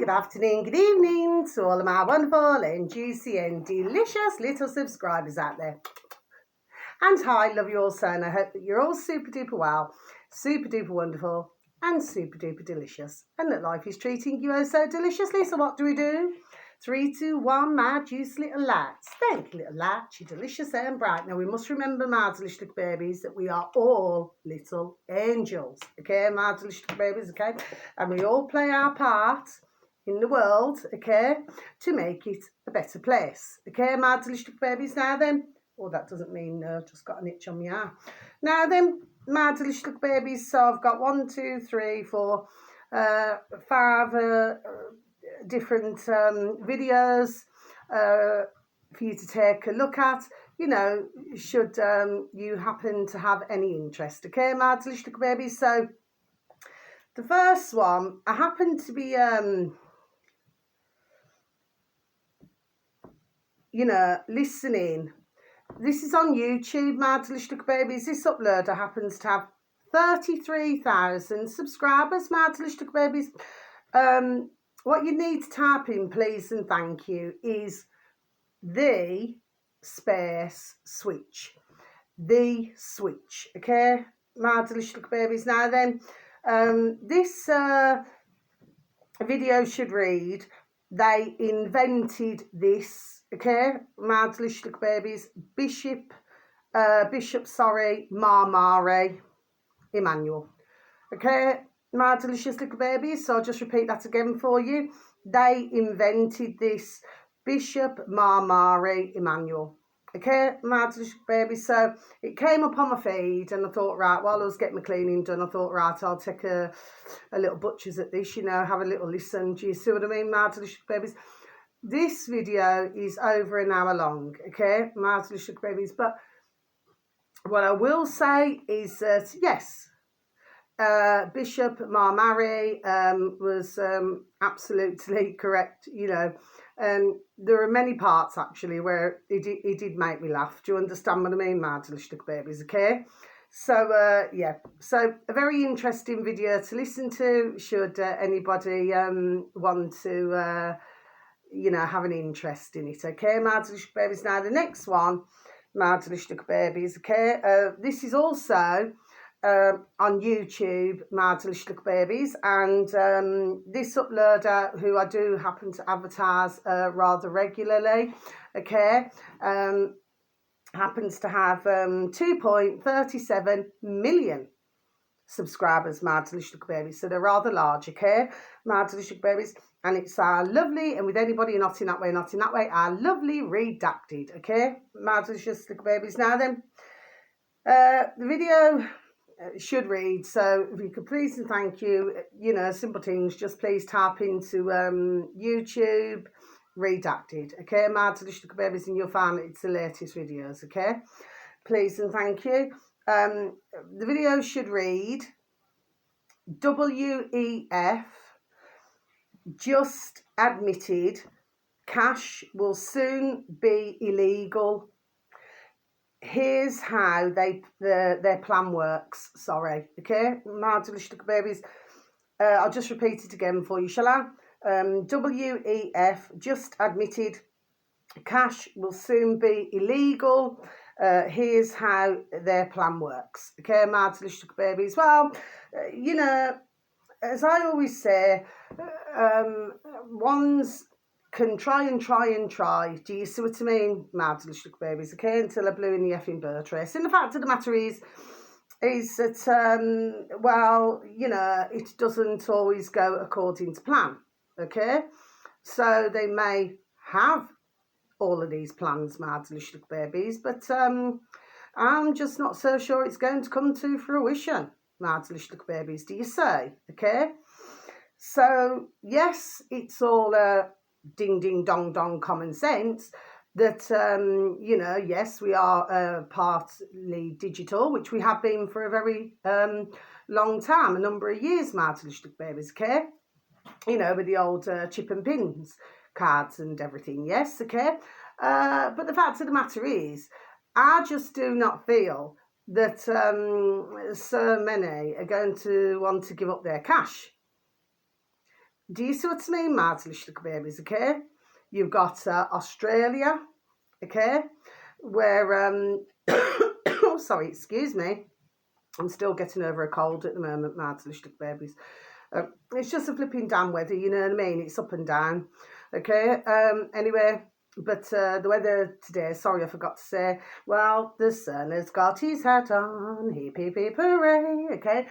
good afternoon, good evening to all of my wonderful and juicy and delicious little subscribers out there. And hi, love you all so, and I hope that you're all super duper well, super duper wonderful, and super duper delicious, and that life is treating you oh so deliciously. So what do? 3, 2, 1, my juicy little lights. Thank you, little lights, you're delicious and bright. Now we must remember, my delicious little babies, that we are all little angels, okay, my delicious little babies, okay, and we all play our part in the world, okay, to make it a better place, okay, my delicious little babies. Now then, oh, that doesn't mean just got an itch on my arm. Now then, my delicious little babies, so I've got 1, 2, 3, 4, 5 different videos for you to take a look at, you know, should you happen to have any interest, okay, my delicious little babies. So the first one, I happen to be you know, listening. This is on YouTube, my delicious little babies. This uploader happens to have 33,000 subscribers, my delicious little babies. What you need to type in, please and thank you, is the space switch. The switch, okay, my delicious little babies. Now then, this video should read, they invented this, okay, my delicious little babies. Bishop Marmari Emmanuel, okay, my delicious little babies. So I'll just repeat that again for you. They invented this, Bishop Marmari Emmanuel, okay, my delicious babies. So it came up on my feed, and I thought, right, while I was getting my cleaning done, I thought, right, I'll take a little butcher's at this, you know, have a little listen. Do you see what I mean, my delicious babies? This video is over an hour long, okay, my delicious babies. But what I will say is that, yes, Bishop Marmari was absolutely correct, you know, and there are many parts actually where he did make me laugh. Do you understand what I mean, my delicious babies, okay? So yeah, so a very interesting video to listen to should anybody want to you know, have an interest in it, okay, my delicious babies. Now the next one, my delicious babies, okay, this is also on YouTube, my delicious little babies, and this uploader, who I do happen to advertise rather regularly, okay, happens to have 2.37 million subscribers, my delicious little babies. So they're rather large, okay, my delicious babies. And it's our lovely, and with anybody not in that way, our lovely Redacted, okay, my delicious little babies. Now then, the video should read, so if you could please and thank you, you know, simple things, just please tap into YouTube Redacted, okay, my delicious little babies, and you'll find it's the latest videos, okay, please and thank you. The video should read, WEF just admitted cash will soon be illegal. Here's how their plan works. Sorry, okay, my delicious little babies. I'll just repeat it again for you, shall I? WEF just admitted cash will soon be illegal. Here's how their plan works. Okay, my delicious little babies. Well, you know, as I always say, one's can try. Do you see what I mean, my delicious little babies? Okay, until I blew in the effing bird race. And the fact of the matter is that, well, you know, it doesn't always go according to plan, okay? So they may have all of these plans, my delicious little babies, but I'm just not so sure it's going to come to fruition, my delicious little babies. Do you say? Okay? So, yes, it's all ding, ding, dong, dong common sense that, you know, yes, we are partly digital, which we have been for a very long time, a number of years, my delicious little babies, okay? You know, with the old chip and pins cards and everything, yes, okay? But the fact of the matter is, I just do not feel that so many are going to want to give up their cash. Do you see what I mean, mad little babies, okay? You've got Australia, okay, where, oh, sorry, excuse me. I'm still getting over a cold at the moment, mad little babies. It's just a flipping damn weather, you know what I mean? It's up and down, okay? Anyway, but the weather today, sorry, I forgot to say, well, the sun has got his hat on, hip, hip, hip, hooray, okay?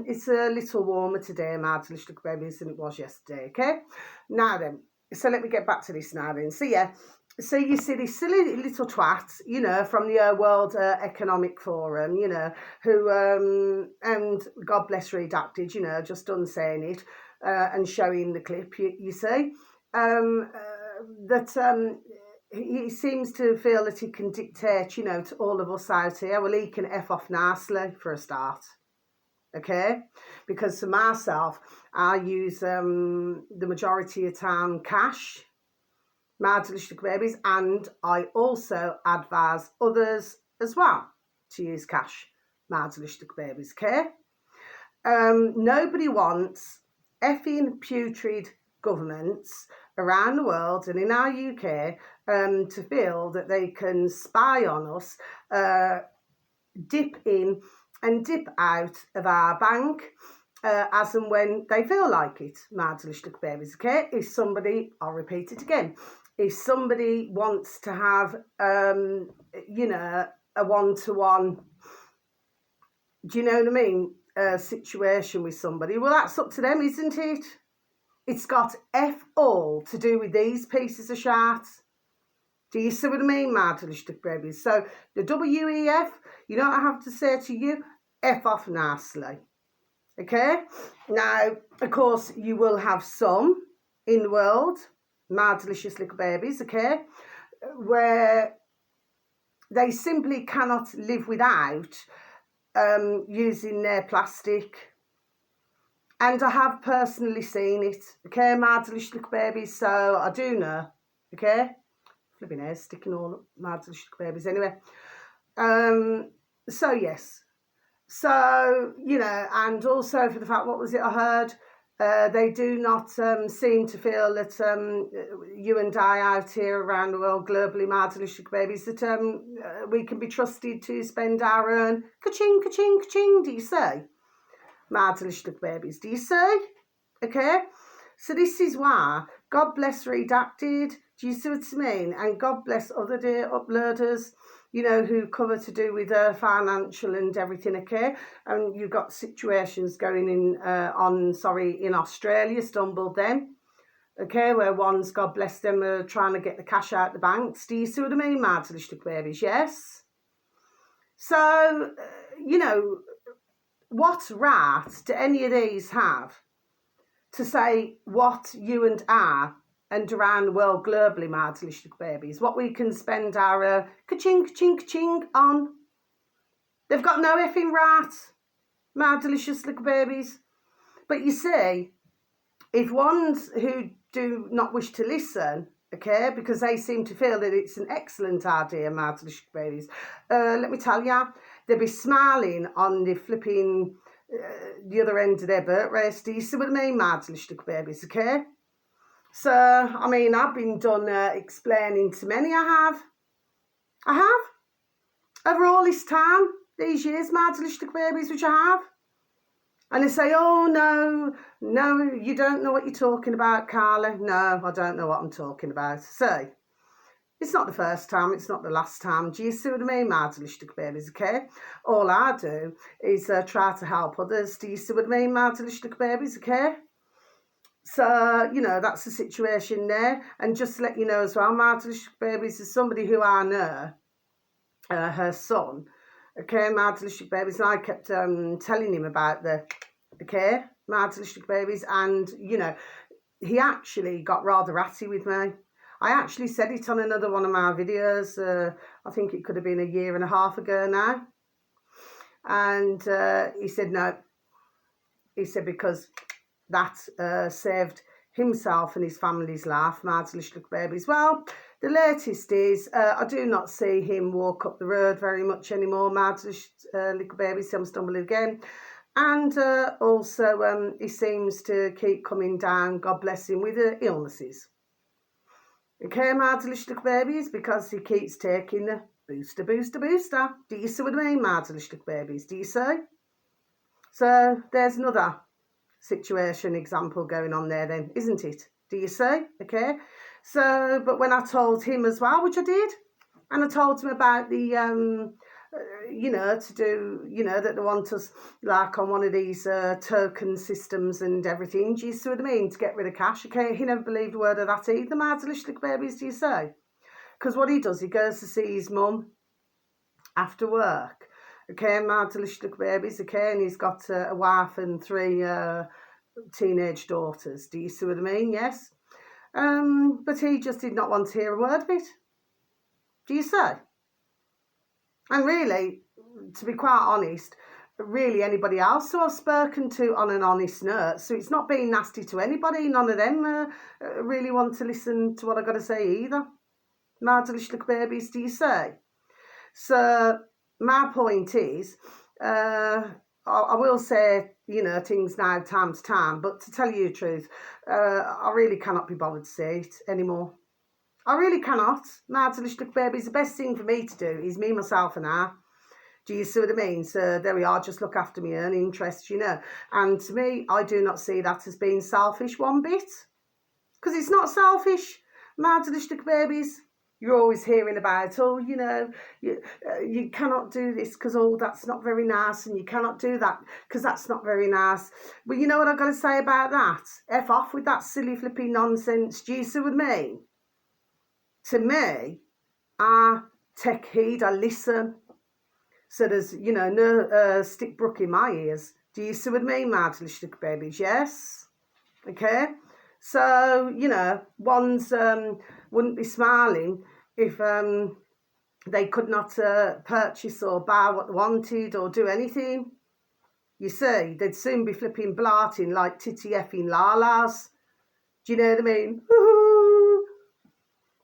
It's a little warmer today, mad little babies, than it was yesterday, okay? Now then, so let me get back to this now then. So yeah, so you see this silly little twat, you know, from the World Economic Forum, you know, who, and God bless Redacted, you know, just done saying it and showing the clip, you see, that he seems to feel that he can dictate, you know, to all of us out here. Well, he can F off nicely for a start, okay? Because for myself, I use the majority of time cash, mad little babies, and I also advise others as well to use cash, mad little babies, okay? Nobody wants effing putrid governments around the world and in our UK to feel that they can spy on us, dip in and dip out of our bank as and when they feel like it, mad little babies, okay? If somebody, I'll repeat it again, if somebody wants to have, you know, a one-to-one, do you know what I mean, situation with somebody, well, that's up to them, isn't it? It's got F all to do with these pieces of shit. Do you see what I mean, mad little babies? So the WEF, you know what I have to say to you? F off nicely. Okay? Now, of course, you will have some in the world, mad delicious little babies, okay, where they simply cannot live without using their plastic. And I have personally seen it, okay, mad delicious little babies, so I do know, okay? Flipping hair sticking all up, mad delicious little babies, anyway. So, yes. So, you know, and also for the fact, what was it I heard? They do not seem to feel that you and I out here around the world, globally, mad little babies, that we can be trusted to spend our own ka-ching, ka-ching, ka-ching, do you say? Mad little babies, do you say? Okay? So this is why, God bless Redacted, do you see what I mean? And God bless other dear uploaders, you know, who cover to do with financial and everything, okay? And you've got situations going in, in Australia, stumbled then, okay, where ones, God bless them, are trying to get the cash out the banks. Do you see what I mean, mad little babies? Yes? So, you know, what right do any of these have to say what you and I and around the world globally, mad little babies, what we can spend our ka-ching, ka-ching, ka-ching on? They've got no effing right, mad delicious little babies. But you see, if ones who do not wish to listen, okay, because they seem to feel that it's an excellent idea, mad delicious babies, let me tell you, they'll be smiling on the flipping the other end of their birth race. Do you see what I mean, mad little babies, okay? So, I mean, I've been done explaining to many, I have, over all this time, these years, mad little babies, which I have. And they say, oh, no, you don't know what you're talking about, Carla. No, I don't know what I'm talking about. So, it's not the first time, it's not the last time. Do you see what I mean, mad little babies, okay? All I do is try to help others. Do you see what I mean, mad little babies, okay? So, you know, that's the situation there. And just to let you know as well, mad little babies is somebody who I know, her son, okay, mad little babies, and I kept telling him about the, okay, mad little babies, and, you know, he actually got rather ratty with me. I actually said it on another one of my videos, I think it could have been a year and a half ago now, and he said no. He said because that saved himself and his family's life, mad little babies. Well, the latest is I do not see him walk up the road very much anymore, mad little babies. I'm stumbling again. And also he seems to keep coming down, God bless him, with illnesses. Okay, my delicious little babies, because he keeps taking the booster. Do you see what I mean, my delicious little babies? Do you see? So there's another situation example going on there then, isn't it? Do you see? Okay. So, but when I told him as well, which I did, and I told him about the to do, that they want us like on one of these token systems and everything. Do you see what I mean? To get rid of cash. Okay, he never believed a word of that either, my delicious little babies, do you say? Because what he does, he goes to see his mum after work. Okay, my delicious little babies, okay, and he's got a wife and 3 teenage daughters. Do you see what I mean? Yes. But he just did not want to hear a word of it. Do you say? And really, to be quite honest, really anybody else who I've spoken to on an honest note, so it's not being nasty to anybody, none of them really want to listen to what I've got to say either. My delicious little babies, do you say? So my point is, I will say, things now time to time, but to tell you the truth, I really cannot be bothered to say it anymore. I really cannot. My delicious little babies, the best thing for me to do is me, myself and I. Do you see what I mean? So there we are, just look after me own interests, And to me, I do not see that as being selfish one bit. Because it's not selfish. My delicious little babies, you're always hearing about, you cannot do this because, that's not very nice, and you cannot do that because that's not very nice. But you know what I've got to say about that? F off with that silly flipping nonsense. Do you see what I mean? To me, I take heed, I listen. So there's, no stick brook in my ears. Do you see what I mean, my delicious little babies? Yes? Okay? So, ones wouldn't be smiling if they could not purchase or buy what they wanted or do anything. You see, they'd soon be flipping blarting like titty effing lalas. Do you know what I mean?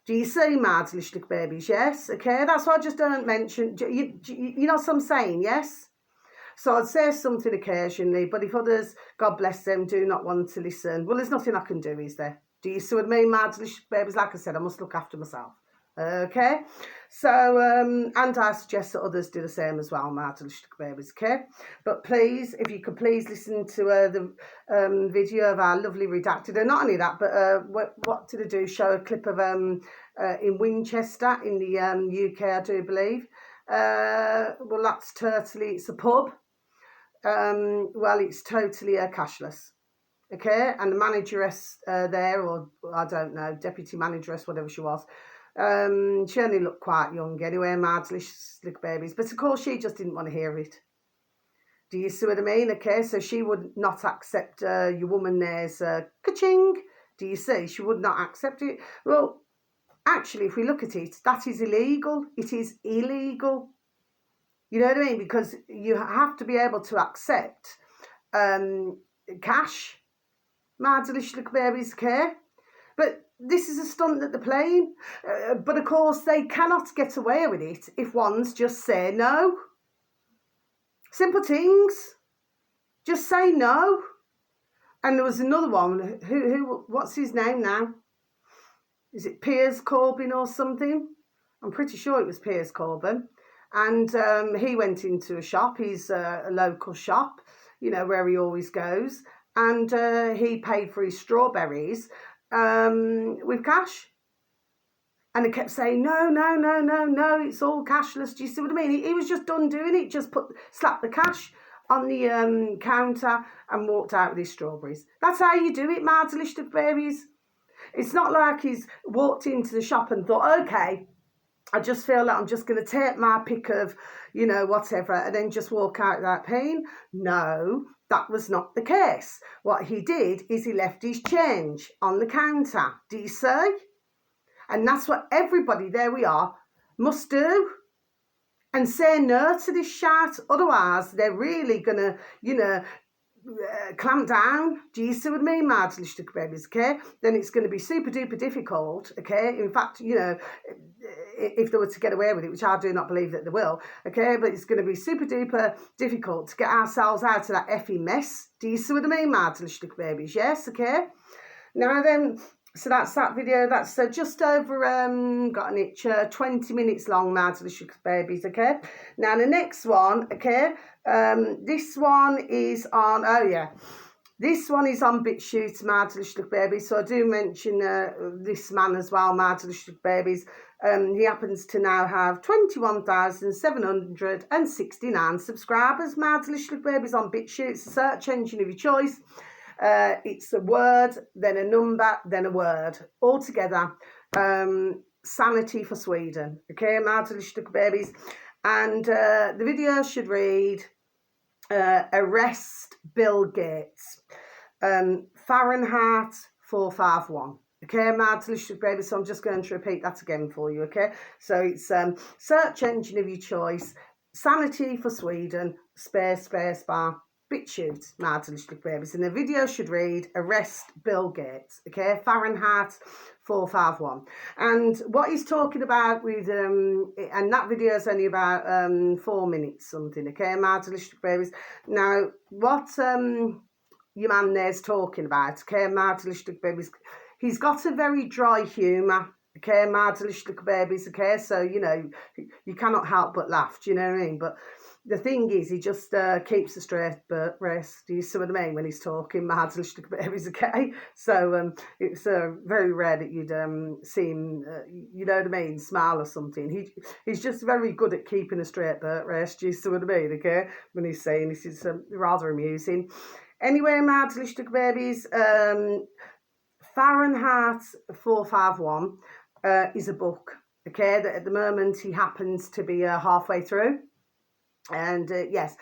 Do you see, my delicious little babies? Yes? Okay, that's why I just don't mention. You know what I'm saying? Yes? So I'd say something occasionally, but if others, God bless them, do not want to listen, well, there's nothing I can do, is there? Do you see what I mean, my delicious babies? Like I said, I must look after myself. Okay? So, and I suggest that others do the same as well, my delicious babies, okay? But please, if you could please listen to the video of our lovely redacted, and not only that, but what did I do? Show a clip of in Winchester, in the UK, I do believe. Well, that's totally, it's a pub. Well, it's totally cashless. Okay, and the manageress there, or I don't know, deputy manageress, whatever she was, she only looked quite young anyway, my delicious little babies. But of course, she just didn't want to hear it. Do you see what I mean? Okay, so she would not accept your woman there's ka-ching. Do you see? She would not accept it. Well, actually, if we look at it, that is illegal. It is illegal. You know what I mean? Because you have to be able to accept cash. My delicious little babies, okay? But this is a stunt that they're playing. But of course, they cannot get away with it if ones just say no. Simple things. Just say no. And there was another one. Who? What's his name now? Is it Piers Corbyn or something? I'm pretty sure it was Piers Corbyn. And he went into a shop. He's a local shop, where he always goes. And he paid for his strawberries with cash. And they kept saying, no, it's all cashless. Do you see what I mean? He was just done doing it, just slapped the cash on the counter and walked out with his strawberries. That's how you do it, my delicious babies. It's not like he's walked into the shop and thought, okay, I just feel like I'm just going to take my pick of, whatever, and then just walk out without paying. No, that was not the case. What he did is he left his change on the counter. Do you see? And that's what everybody, there we are, must do. And say no to this shit. Otherwise, they're really going to, clamp down. Do you see what I mean, Madelichtige babies? Okay, then it's going to be super duper difficult. Okay, in fact, you know, if they were to get away with it, which I do not believe that they will. Okay, but it's going to be super duper difficult to get ourselves out of that effing mess. Do you see what I mean, Madelichtige babies? Yes. Okay. Now then. So that's that video. That's just over, got an itch, 20 minutes long, Madelichtige babies, okay? Now the next one, okay, this one is on, oh yeah, this one is on BitChute, Madelichtige babies. So I do mention this man as well, Madelichtige babies. He happens to now have 21,769 subscribers, Madelichtige babies, on BitChute. It's a search engine of your choice. It's a word, then a number, then a word. All together. Sanity for Sweden. Okay, Madelichtige babies. And the video should read, arrest Bill Gates. Fahrenheit 451. Okay, Madelichtige babies. So I'm just going to repeat that again for you. Okay, so it's search engine of your choice. Sanity for Sweden. Space bar. BitChute, Madelichtige babies, and the video should read, arrest Bill Gates, okay, Fahrenheit 451. And what he's talking about with, and that video is only about 4 minutes something, okay, Madelichtige babies. Now, what your man there's talking about, okay, Madelichtige babies, he's got a very dry humour, okay, Madelichtige babies, okay, so, you know, you cannot help but laugh, do you know what I mean, but the thing is, he just keeps a straight race. Do you see what I mean when he's talking, Madelichtige babies? Okay, so it's very rare that you'd see him, you know what I mean, smile or something. He's just very good at keeping a straight race. Do you see what I mean? Okay, when he's saying this is rather amusing. Anyway, Madelichtige babies, Fahrenheit 451 is a book. Okay, that at the moment he happens to be halfway through. And yes,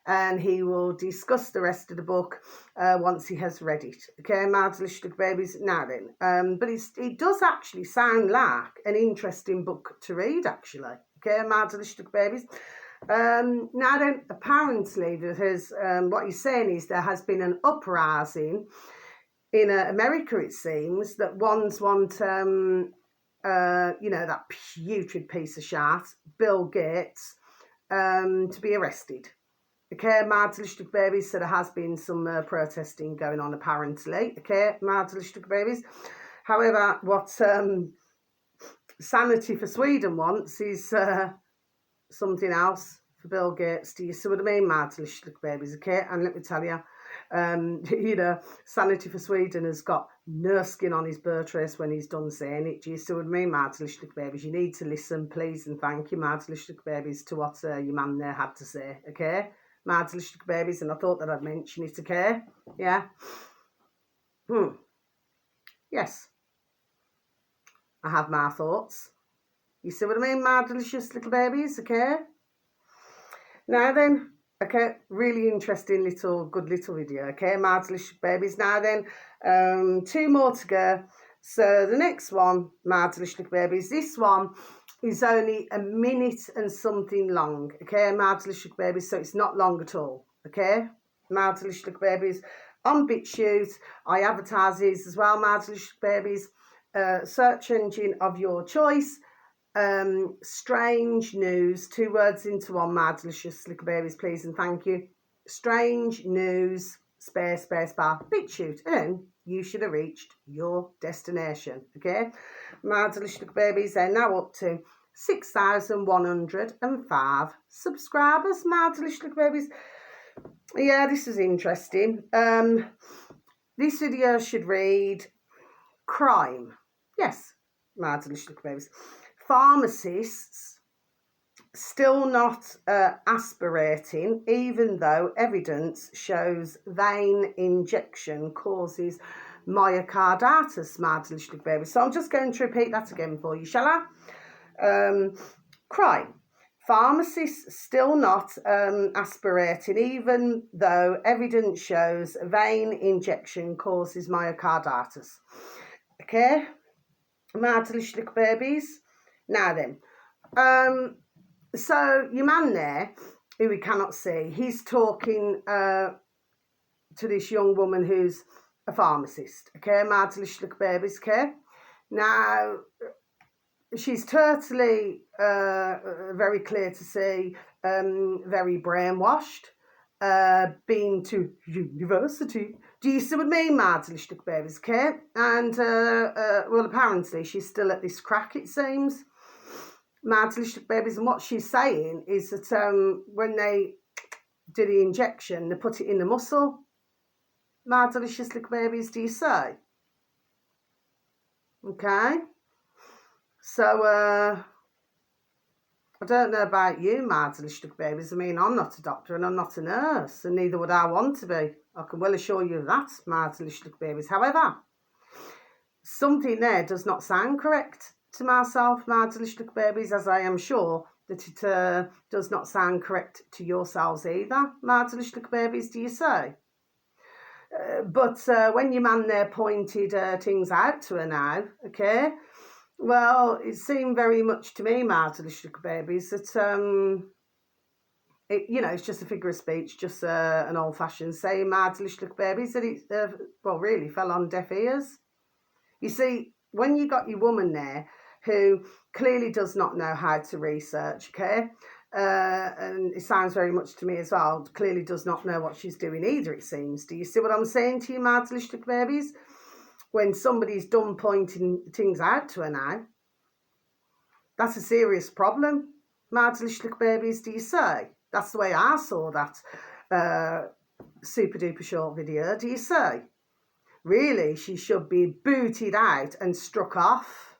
and he will discuss the rest of the book once he has read it. Okay, Madelichtige babies. Now then, but it does actually sound like an interesting book to read, actually. Okay, Madelichtige babies. Now then, apparently there has, what he's saying is there has been an uprising in America, it seems, that ones want, you know, that putrid piece of shit, Bill Gates, to be arrested. Okay, Madelichtige babies, so there has been some protesting going on apparently. Okay, Madelichtige babies. However, what Sanity for Sweden wants is something else for Bill Gates. Do you see what I mean, Madelichtige babies? Okay, and let me tell you, you know, Sanity for Sweden has got no skin on his bird trace when he's done saying it. Do you see what I mean, Madelichtige babies? You need to listen, please, and thank you, Madelichtige babies, to what your man there had to say, okay? Madelichtige babies, and I thought that I'd mention it, okay? Yeah? Yes. I have my thoughts. You see what I mean, my delicious little babies, okay? Now then, okay, really interesting good little video, okay, Madelichtige babies. Now then, 2 more to go. So the next one, Madelichtige babies, this one is only 1 minute and something long, okay, Madelichtige babies, so it's not long at all, okay, Madelichtige babies. On BitChute, I advertise these as well, Madelichtige babies, search engine of your choice. Strange news, 2 words into one, Madelichtige little babies, please and thank you. Strange news, space bar, BitChute, and you should have reached your destination, okay? Madelichtige babies, they're now up to 6,105 subscribers, Madelichtige babies. Yeah, this is interesting. This video should read, crime. Yes, Madelichtige babies. Pharmacists still not aspirating, even though evidence shows vein injection causes myocarditis, Madelichtige babies. So I'm just going to repeat that again for you, shall I? Crime. Pharmacists still not aspirating, even though evidence shows vein injection causes myocarditis. Okay, Madelichtige babies. Now then, so your man there, who we cannot see, he's talking to this young woman who's a pharmacist, okay, Mardlish babies, okay. Now, she's totally very clear to see, very brainwashed, been to university. Do you see what I mean, Mardlish babies, okay? And, well, apparently she's still at this crack, it seems. Mardlish babies, and what she's saying is that when they do the injection, they put it in the muscle. My delicious little babies, do you say? Okay. So, I don't know about you, my delicious little babies. I mean, I'm not a doctor and I'm not a nurse, and neither would I want to be. I can well assure you that, my delicious little babies. However, something there does not sound correct to myself, my delicious little babies, as I am sure that it does not sound correct to yourselves either, my delicious little babies, do you say? But when your man there pointed things out to her now, okay, well, it seemed very much to me, my delicious babies, that, it's just a figure of speech, just an old-fashioned saying, my delicious babies, that it, well, really fell on deaf ears. You see, when you got your woman there who clearly does not know how to research, okay, and it sounds very much to me as well, clearly does not know what she's doing either, it seems. Do you see what I'm saying to you, my delicious babies? When somebody's done pointing things out to her now, that's a serious problem, my delicious babies, do you say? That's the way I saw that super duper short video, do you say? Really, she should be booted out and struck off,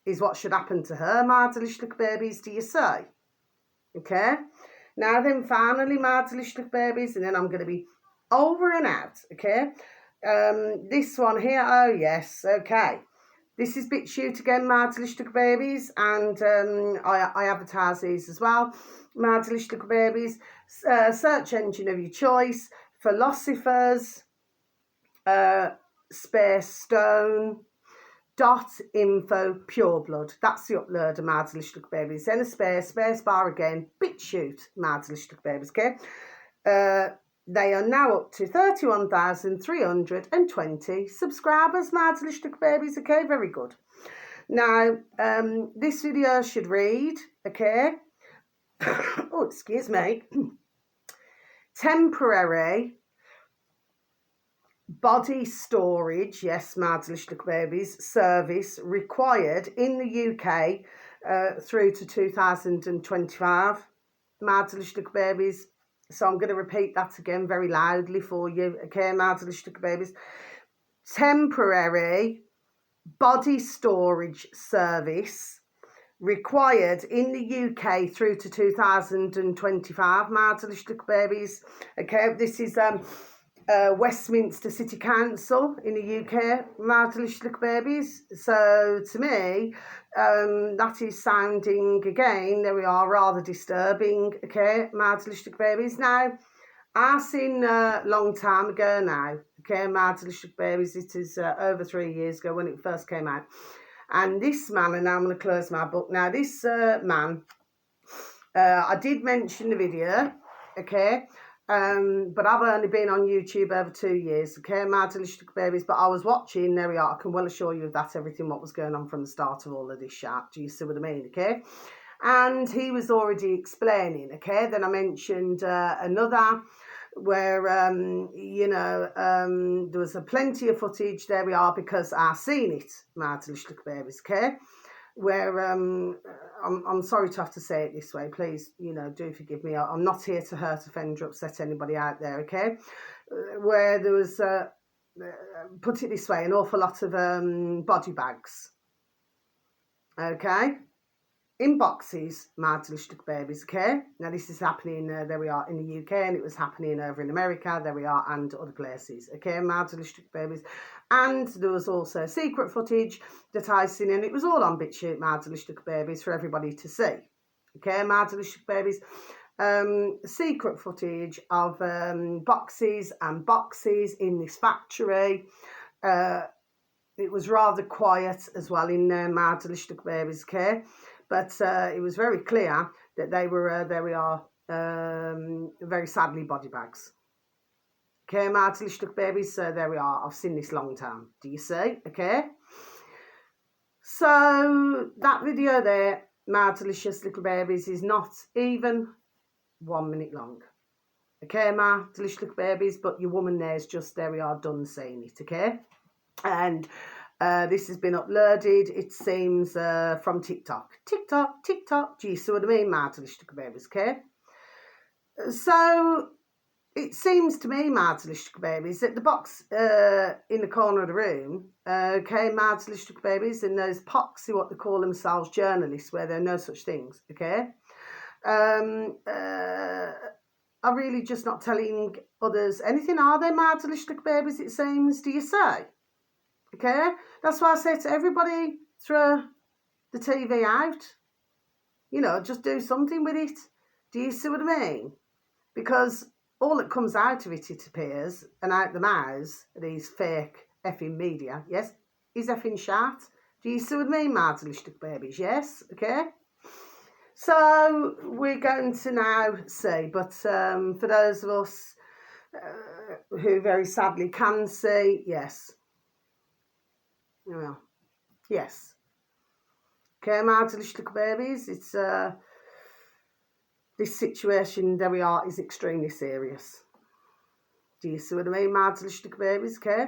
is what should happen to her, my delicious babies, do you say? Okay, now then, finally, my delicious babies, and then I'm going to be over and out, okay? This one here, oh yes, okay. This is BitChute again, my delicious babies, and I advertise these as well, my delicious babies. Search engine of your choice, philosophers, Space Stone, .info pureblood. That's the upload of my delicious babies. Then a space bar again, BitChute, my delicious babies, okay? They are now up to 31,320 subscribers, my delicious babies, okay? Very good. Now, this video should read, okay? Oh, excuse me. Temporary body storage, yes, my delicious babies, service required in the UK through to 2025, my delicious babies. So I'm going to repeat that again very loudly for you, okay, my delicious babies. Temporary body storage service required in the UK through to 2025, my delicious babies. Okay, this is Westminster City Council in the UK, my delicious babies. So to me, that is sounding, again, there we are, rather disturbing, okay, my delicious babies. Now, I seen a long time ago now, okay, my delicious babies, it is over 3 years ago when it first came out. And this man, and now I'm going to close my book. Now, this man, I did mention the video, okay, but I've only been on YouTube over 2 years, okay, my delicious babies, but I was watching, there we are, I can well assure you of that, everything what was going on from the start of all of this sharp, do you see what I mean, okay? And he was already explaining, okay, then I mentioned another where, there was plenty of footage, there we are, because I've seen it, my delicious babies, okay, where, I'm sorry to have to say it this way, please, do forgive me, I'm not here to hurt, offend or upset anybody out there, okay, where there was, put it this way, an awful lot of body bags, okay, in boxes, my delicious babies, okay? Now, this is happening, there we are, in the UK, and it was happening over in America, there we are, and other places, okay, my delicious babies. And there was also secret footage that I seen, and it was all on BitChute, my delicious babies, for everybody to see, okay, my delicious babies. Secret footage of boxes and boxes in this factory. It was rather quiet as well in there, my delicious babies, okay? But it was very clear that they were, there we are, very sadly, body bags. Okay, my delicious little babies, so there we are. I've seen this long time. Do you see? Okay. So that video there, my delicious little babies, is not even 1 minute long. Okay, my delicious little babies, but your woman there's just, there we are, done saying it, okay? And this has been uploaded, it seems, from TikTok. TikTok, do you see what I mean, my delicious little babies, okay? So it seems to me, my delicious little babies, that the box in the corner of the room, okay, my delicious little babies, and those poxy, what they call themselves, journalists, where there are no such things, okay? Are really just not telling others anything, are they, my delicious little babies, it seems, do you say? Okay? That's why I say to everybody, throw the TV out. You know, just do something with it. Do you see what I mean? Because all that comes out of it, it appears, and out the mouths of these fake effing media, yes, is effing shat. Do you see what I mean, my delicious little babies? Yes? Okay? So we're going to now see, but for those of us who very sadly can see, yes. Well, yes. Okay, my delicious little babies, it's this situation that we are is extremely serious. Do you see what I mean, my delicious little babies, okay?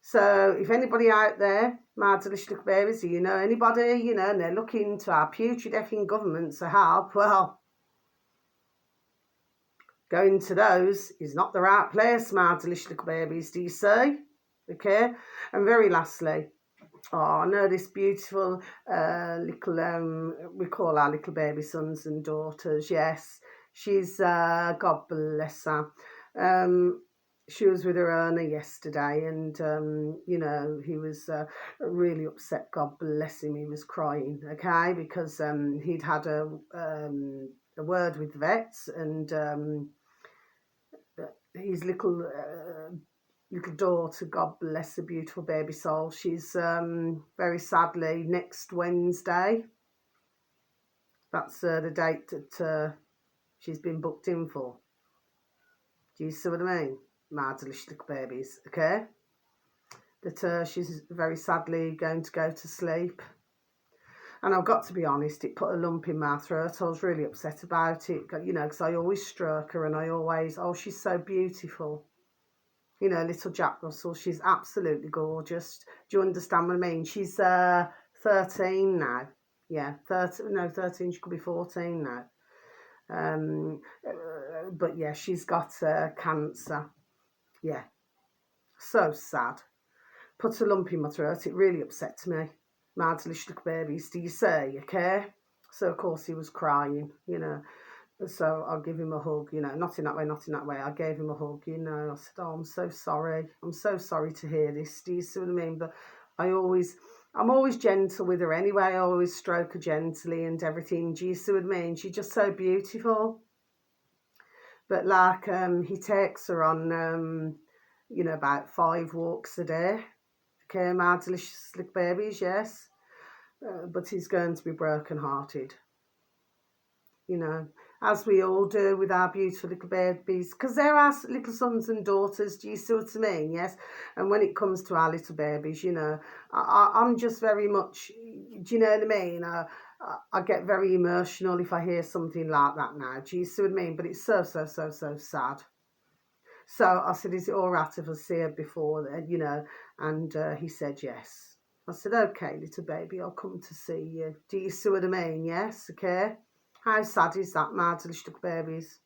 So if anybody out there, my delicious little babies, you know anybody, you know, and they're looking to our putrid effing governments for help, well, going to those is not the right place, my delicious little babies, do you see? Okay? And very lastly, oh, I know this beautiful little, we call our little baby sons and daughters, yes. She's, God bless her. She was with her earner yesterday and, you know, he was really upset, God bless him, he was crying, okay, because he'd had a word with the vets and his little daughter, God bless her beautiful baby soul, she's very sadly next Wednesday. That's the date that she's been booked in for. Do you see what I mean? My delicious little babies, okay? That she's very sadly going to go to sleep. And I've got to be honest, it put a lump in my throat. I was really upset about it, you know, because I always stroke her and I always, oh, she's so beautiful. You know, little Jack Russell, she's absolutely gorgeous. Do you understand what I mean? She's 13 now. Yeah, 13, she could be 14 now. But yeah, she's got cancer. Yeah, so sad. Put a lump in my throat, it really upset me. My delicious little babies, do you say, okay? So, of course, he was crying, you know. So I'll give him a hug, you know, not in that way. I gave him a hug, you know. I said, oh, I'm so sorry. I'm so sorry to hear this. Do you see what I mean? But I'm always gentle with her anyway. I always stroke her gently and everything. Do you see what I mean? She's just so beautiful. But like, he takes her on, you know, about 5 walks a day. Okay, my delicious little babies, yes. But he's going to be broken-hearted. You know, as we all do with our beautiful little babies, because they're our little sons and daughters, do you see what I mean? Yes. And when it comes to our little babies, you know, I'm just very much, do you know what I mean? I get very emotional if I hear something like that now. Do you see what I mean? But it's so sad. So I said, is it all right if I see her before, you know? And he said yes. I said, okay, little baby, I'll come to see you. Do you see what I mean? Yes, okay. How sad is that, my delicious little babies?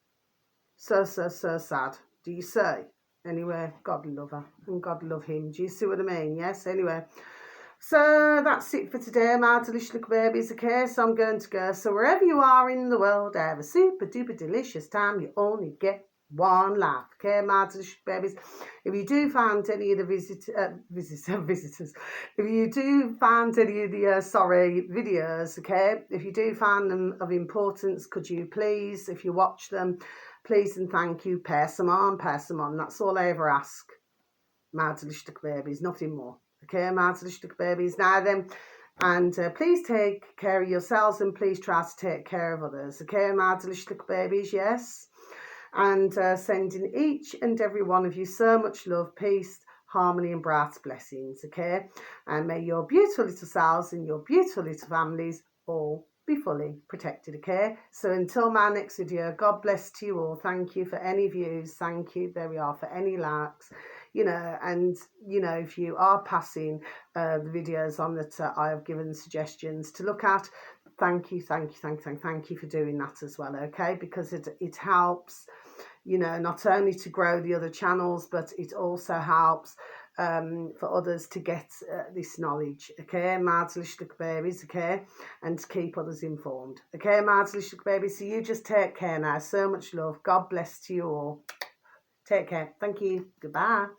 So sad. Do you see? Anyway, God love her and God love him. Do you see what I mean? Yes, anyway. So that's it for today, my delicious little babies, okay? So I'm going to go. So wherever you are in the world, have a super duper delicious time. You only get one life, okay, my delicious babies? If you do find any of the visitors, if you do find any of the videos, okay, if you do find them of importance, could you please, if you watch them, please and thank you, pass them on. That's all I ever ask, my delicious babies, nothing more. Okay, my delicious babies. Now then, and please take care of yourselves and please try to take care of others. Okay, my delicious babies, yes. and sending each and every one of you so much love, peace, harmony and brass blessings, okay? And may your beautiful little selves and your beautiful little families all be fully protected, okay? So until my next video, God bless to you all. Thank you for any views. Thank you, there we are, for any likes. And if you are passing the videos on that I have given suggestions to look at, thank you for doing that as well, okay? Because it helps, not only to grow the other channels, but it also helps for others to get this knowledge, okay? My delicious little babies, okay? And to keep others informed, okay? My delicious little babies. So you just take care now. So much love. God bless to you all. Take care. Thank you. Goodbye.